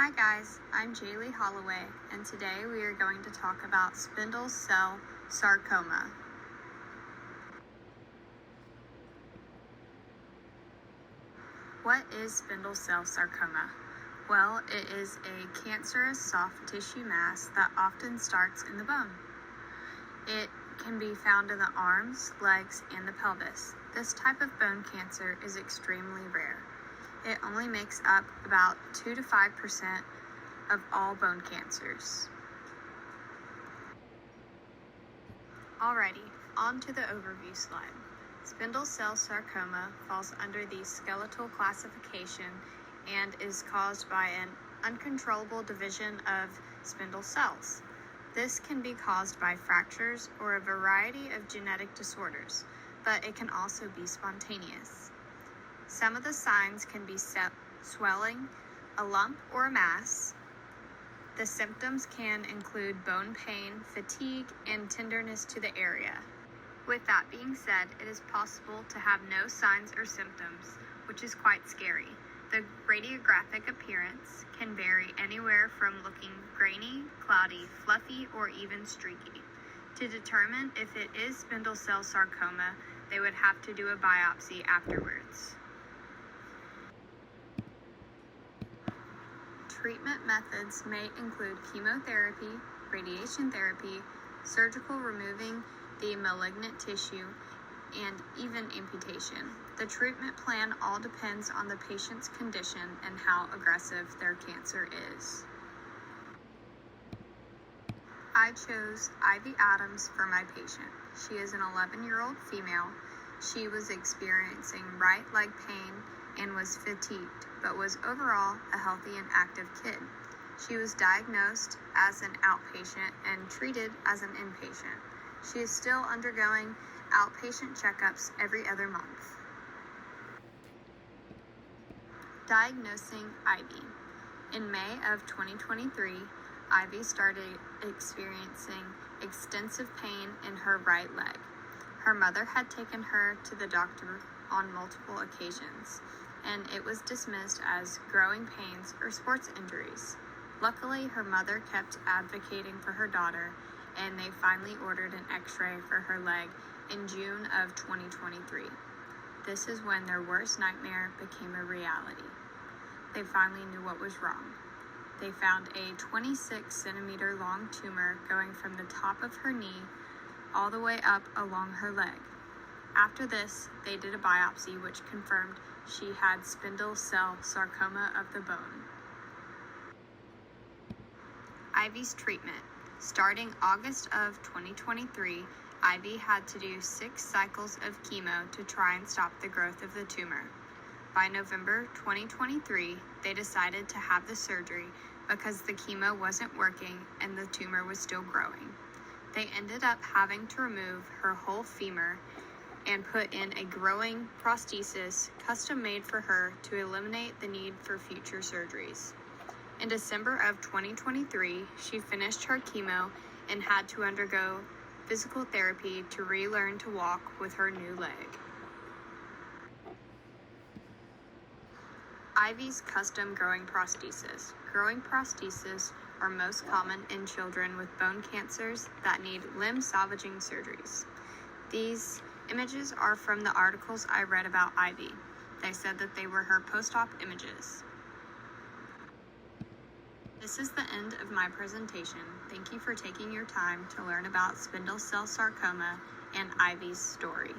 Hi guys, I'm Jaylee Holloway, and today we are going to talk about spindle cell sarcoma. What is spindle cell sarcoma? Well, it is a cancerous soft tissue mass that often starts in the bone. It can be found in the arms, legs, and the pelvis. This type of bone cancer is extremely rare. It only makes up about 2 to 5% of all bone cancers. Alrighty, on to the overview slide. Spindle cell sarcoma falls under the skeletal classification and is caused by an uncontrollable division of spindle cells. This can be caused by fractures or a variety of genetic disorders, but it can also be spontaneous. Some of the signs can be swelling, a lump or a mass. The symptoms can include bone pain, fatigue, and tenderness to the area. With that being said, it is possible to have no signs or symptoms, which is quite scary. The radiographic appearance can vary anywhere from looking grainy, cloudy, fluffy, or even streaky. To determine if it is spindle cell sarcoma, they would have to do a biopsy afterwards. Treatment methods may include chemotherapy, radiation therapy, surgical removing the malignant tissue, and even amputation. The treatment plan all depends on the patient's condition and how aggressive their cancer is. I chose Ivy Adams for my patient. She is an 11-year-old female. She was experiencing right leg pain and was fatigued, but was overall a healthy and active kid. She was diagnosed as an outpatient and treated as an inpatient. She is still undergoing outpatient checkups every other month. Diagnosing Ivy. In May of 2023, Ivy started experiencing extensive pain in her right leg. Her mother had taken her to the doctor on multiple occasions, and it was dismissed as growing pains or sports injuries. Luckily, her mother kept advocating for her daughter, and they finally ordered an x-ray for her leg in June of 2023. This is when their worst nightmare became a reality. They finally knew what was wrong. They found a 26 centimeter long tumor going from the top of her knee all the way up along her leg. After this, they did a biopsy which confirmed she had spindle cell sarcoma of the bone. Ivy's treatment. Starting August of 2023, Ivy had to do 6 cycles of chemo to try and stop the growth of the tumor. By November 2023, they decided to have the surgery because the chemo wasn't working and the tumor was still growing. They ended up having to remove her whole femur and put in a growing prosthesis custom made for her to eliminate the need for future surgeries. In December of 2023, she finished her chemo and had to undergo physical therapy to relearn to walk with her new leg. Ivy's custom growing prosthesis. Growing prosthesis are most common in children with bone cancers that need limb salvaging surgeries. These images are from the articles I read about Ivy. They said that they were her post-op images. This is the end of my presentation. Thank you for taking your time to learn about spindle cell sarcoma and Ivy's story.